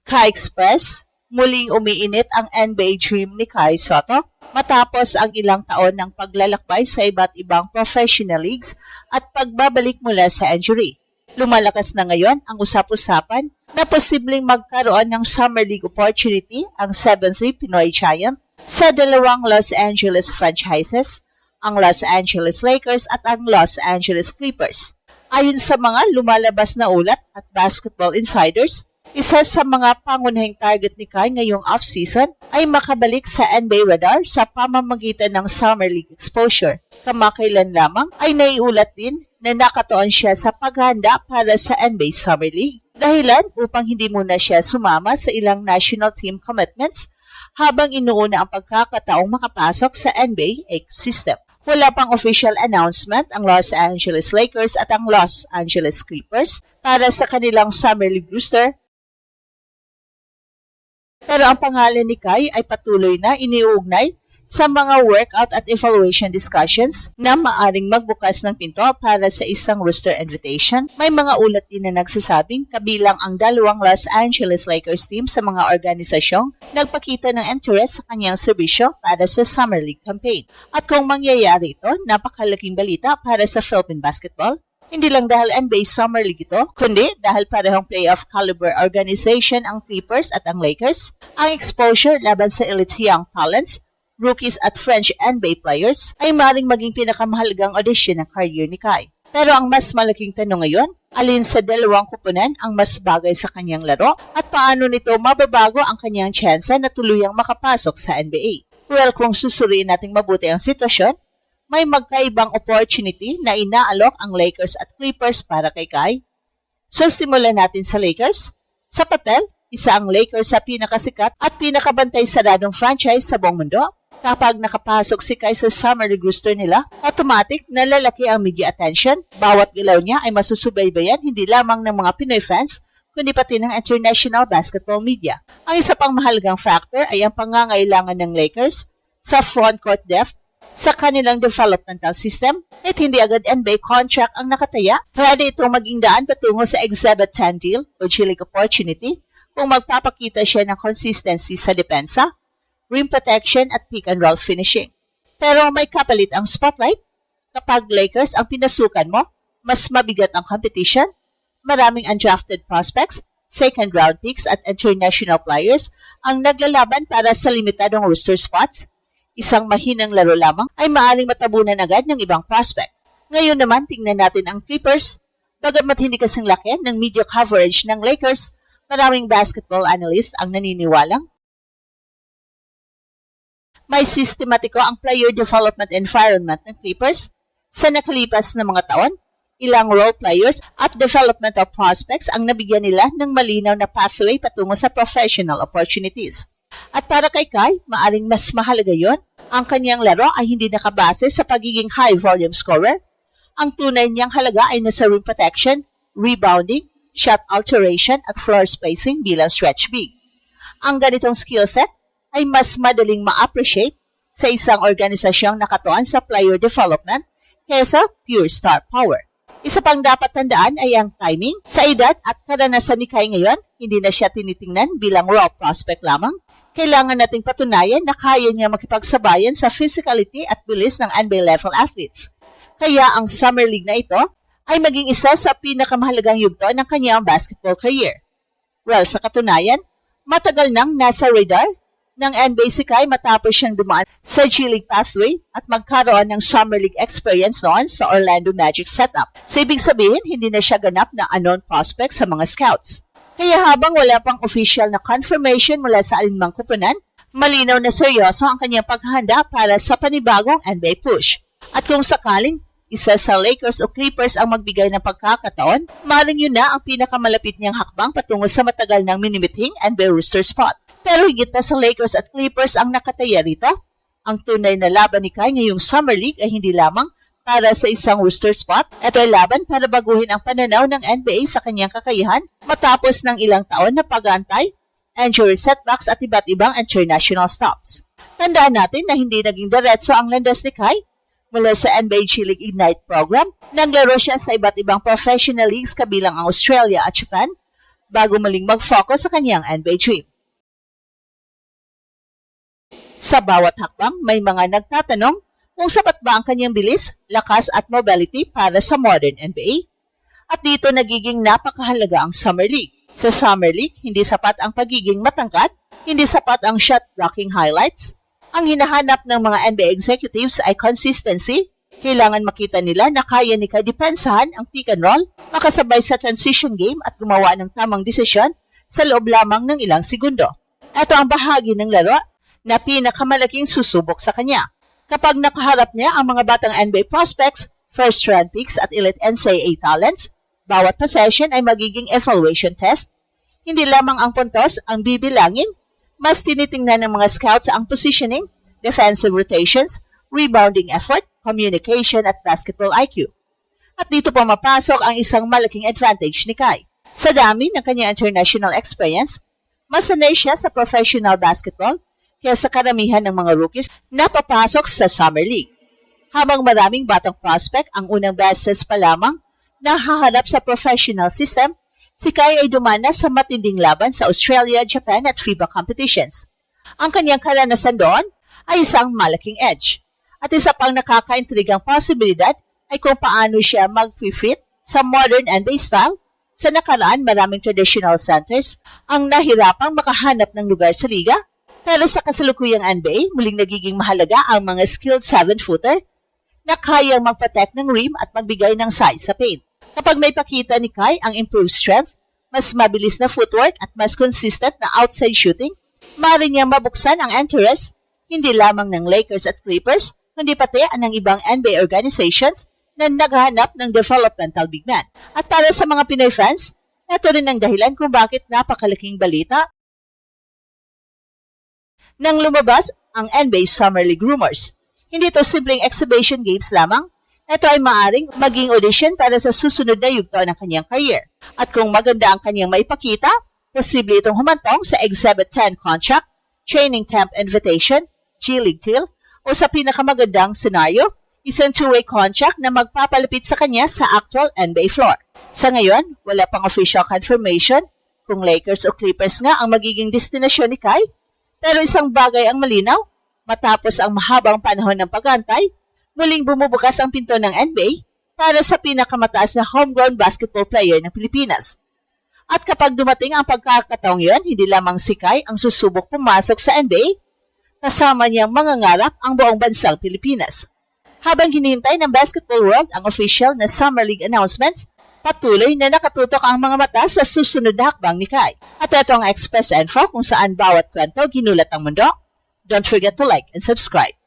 Kai Express, muling umiinit ang NBA dream ni Kai Sotto matapos ang ilang taon ng paglalakbay sa iba't ibang professional leagues at pagbabalik mula sa injury. Lumalakas na ngayon ang usap-usapan na posibleng magkaroon ng Summer League opportunity ang 7-3 Pinoy Giant sa dalawang Los Angeles franchises, ang Los Angeles Lakers at ang Los Angeles Clippers. Ayon sa mga lumalabas na ulat at Basketball Insiders, isa sa mga pangunahing target ni Kai ngayong off-season ay makabalik sa NBA radar sa pamamagitan ng Summer League exposure. Kamakailan lamang ay naiulat din na nakatuon siya sa paghahanda para sa NBA Summer League. Dahilan upang hindi muna siya sumama sa ilang national team commitments habang inuuna ang pagkakataong makapasok sa NBA ecosystem. Wala pang official announcement ang Los Angeles Lakers at ang Los Angeles Clippers para sa kanilang Summer League roster. Pero ang pangalan ni Kai ay patuloy na iniuugnay sa mga workout at evaluation discussions na maaring magbukas ng pinto para sa isang roster invitation. May mga ulat din na nagsasabing kabilang ang dalawang Los Angeles Lakers team sa mga organisasyong nagpakita ng interest sa kanyang serbisyo para sa Summer League campaign. At kung mangyayari ito, napakalaking balita para sa Philippine basketball. Hindi lang dahil NBA Summer League ito, kundi dahil parehong playoff caliber organization ang Clippers at ang Lakers, ang exposure laban sa elite young talents, rookies at French NBA players ay maring maging pinakamahalagang audition ng career ni Kai. Pero ang mas malaking tanong ngayon, alin sa dalawang kupunan ang mas bagay sa kanyang laro at paano nito mababago ang kanyang tsansa na tuluyang makapasok sa NBA? Well, kung susuriin nating mabuti ang sitwasyon, may magkaibang opportunity na inaalok ang Lakers at Clippers para kay Kai. So simulan natin sa Lakers. Sa papel, isa ang Lakers sa pinakasikat at pinakabantay saradong franchise sa buong mundo. Kapag nakapasok si Kai sa Summer League roster nila, automatic na lalaki ang media attention. Bawat galaw niya ay masusubaybayan hindi lamang ng mga Pinoy fans, kundi pati ng international basketball media. Ang isa pang mahalagang factor ay ang pangangailangan ng Lakers sa frontcourt depth sa kanilang developmental system at hindi agad NBA contract ang nakataya. Pwede itong maging daan patungo sa Exhibit 10 deal o G-League opportunity kung magpapakita siya ng consistency sa depensa, rim protection at pick and roll finishing. Pero may kapalit ang spotlight. Kapag Lakers ang pinasukan mo, mas mabigat ang competition, maraming undrafted prospects, second round picks at international players ang naglalaban para sa limitadong roster spots. Isang mahinang laro lamang ay maaaring matabunan agad ng ibang prospect. Ngayon naman, tingnan natin ang Clippers. Bagamat hindi kasing laki ng media coverage ng Lakers, maraming basketball analyst ang naniniwalang may sistematiko ang player development environment ng Clippers sa nakalipas na mga taon. Ilang role players at developmental prospects ang nabigyan nila ng malinaw na pathway patungo sa professional opportunities. At para kay Kai, maaring mas mahalaga yon. Ang kanyang laro ay hindi nakabase sa pagiging high-volume scorer. Ang tunay niyang halaga ay nasa rim protection, rebounding, shot alteration at floor spacing bilang stretch big. Ang ganitong skill set ay mas madaling ma-appreciate sa isang organisasyong nakatuon sa player development kaysa pure star power. Isa pang dapat tandaan ay ang timing. Sa edad at karanasan ni Kai ngayon, hindi na siya tinitingnan bilang raw prospect lamang. Kailangan nating patunayan na kaya niya makipagsabayan sa physicality at bilis ng NBA-level athletes. Kaya ang Summer League na ito ay maging isa sa pinakamahalagang yugto ng kanyang basketball career. Well, sa katunayan, matagal nang nasa radar ng NBA si Kai matapos siyang dumaan sa G-League pathway at magkaroon ng Summer League experience noon sa Orlando Magic setup. So, ibig sabihin, hindi na siya ganap na unknown prospect sa mga scouts. Kaya habang wala pang official na confirmation mula sa alinmang kupunan, malinaw na seryoso ang kanyang paghahanda para sa panibagong NBA push. At kung sakaling isa sa Lakers o Clippers ang magbigay ng pagkakataon, maaaring yun na ang pinakamalapit niyang hakbang patungo sa matagal ng minimithing NBA roster spot. Pero higit pa sa Lakers at Clippers ang nakataya rito, ang tunay na laban ni Kai ngayong Summer League ay hindi lamang para sa isang roster spot. Ito ay laban para baguhin ang pananaw ng NBA sa kanyang kakayahan matapos ng ilang taon na pag-aantay, injury setbacks at iba't ibang international stops. Tandaan natin na hindi naging diretso ang landas ni Kai. Mula sa NBA G-League Ignite program, naglaro siya sa iba't ibang professional leagues kabilang ang Australia at Japan, bago muling mag-focus sa kanyang NBA dream. Sa bawat hakbang, may mga nagtatanong kung sapat ba ang kanyang bilis, lakas at mobility para sa modern NBA. At dito nagiging napakahalaga ang Summer League. Sa Summer League, hindi sapat ang pagiging matangkad, hindi sapat ang shot blocking highlights. Ang hinahanap ng mga NBA executives ay consistency. Kailangan makita nila na kaya ni Kai depensahan ang pick and roll, makasabay sa transition game at gumawa ng tamang desisyon sa loob lamang ng ilang segundo. Ito ang bahagi ng laro na pinakamalaking susubok sa kanya. Kapag nakaharap niya ang mga batang NBA prospects, first-round picks at elite NCAA talents, bawat possession ay magiging evaluation test. Hindi lamang ang puntos ang bibilangin, mas tinitingnan ng mga scouts ang positioning, defensive rotations, rebounding effort, communication at basketball IQ. At dito pumapasok ang isang malaking advantage ni Kai. Sa dami ng kanyang international experience, mas sanay siya sa professional basketball kaya sa karamihan ng mga rookies na papasok sa Summer League. Habang maraming batang prospect ang unang beses pa lamang na haharap sa professional system, si Kai ay dumanas sa matinding laban sa Australia, Japan at FIBA competitions. Ang kanyang karanasan doon ay isang malaking edge. At isa pang nakakaintrigang posibilidad ay kung paano siya mag-fit sa modern NBA style. Sa nakaraan, maraming traditional centers ang nahirapang makahanap ng lugar sa liga. Pero sa kasalukuyang NBA, muling nagiging mahalaga ang mga skilled 7-footer na kayang mag-protect ng rim at magbigay ng size sa paint. Kapag may pakita ni Kai ang improved strength, mas mabilis na footwork at mas consistent na outside shooting, maaari niyang mabuksan ang interest hindi lamang ng Lakers at Clippers, kundi pati ng ibang NBA organizations na naghahanap ng developmental big man. At para sa mga Pinoy fans, ito rin ang dahilan kung bakit napakalaking balita nang lumabas ang NBA Summer League rumors. Hindi ito simpleng exhibition games lamang. Ito ay maaring maging audition para sa susunod na yugto ng kanyang career. At kung maganda ang kanyang maipakita, posible itong humantong sa Exhibit 10 contract, training camp invitation, G-League deal, o sa pinakamagandang senaryo, isang two-way contract na magpapalapit sa kanya sa actual NBA floor. Sa ngayon, wala pang official confirmation kung Lakers o Clippers nga ang magiging destinasyon ni Kai. Pero isang bagay ang malinaw, matapos ang mahabang panahon ng pag-antay, muling bumubukas ang pinto ng NBA para sa pinakamataas na homegrown basketball player ng Pilipinas. At kapag dumating ang pagkakataong yon, hindi lamang si Kai ang susubok pumasok sa NBA, kasama niyang mangangarap ang buong bansang Pilipinas. Habang hinihintay ng basketball world ang official na Summer League announcements, patuloy na nakatutok ang mga mata sa susunod na hakbang ni Kai. At ito ang Express Info kung saan bawat kwento ginulat ang mundo. Don't forget to like and subscribe.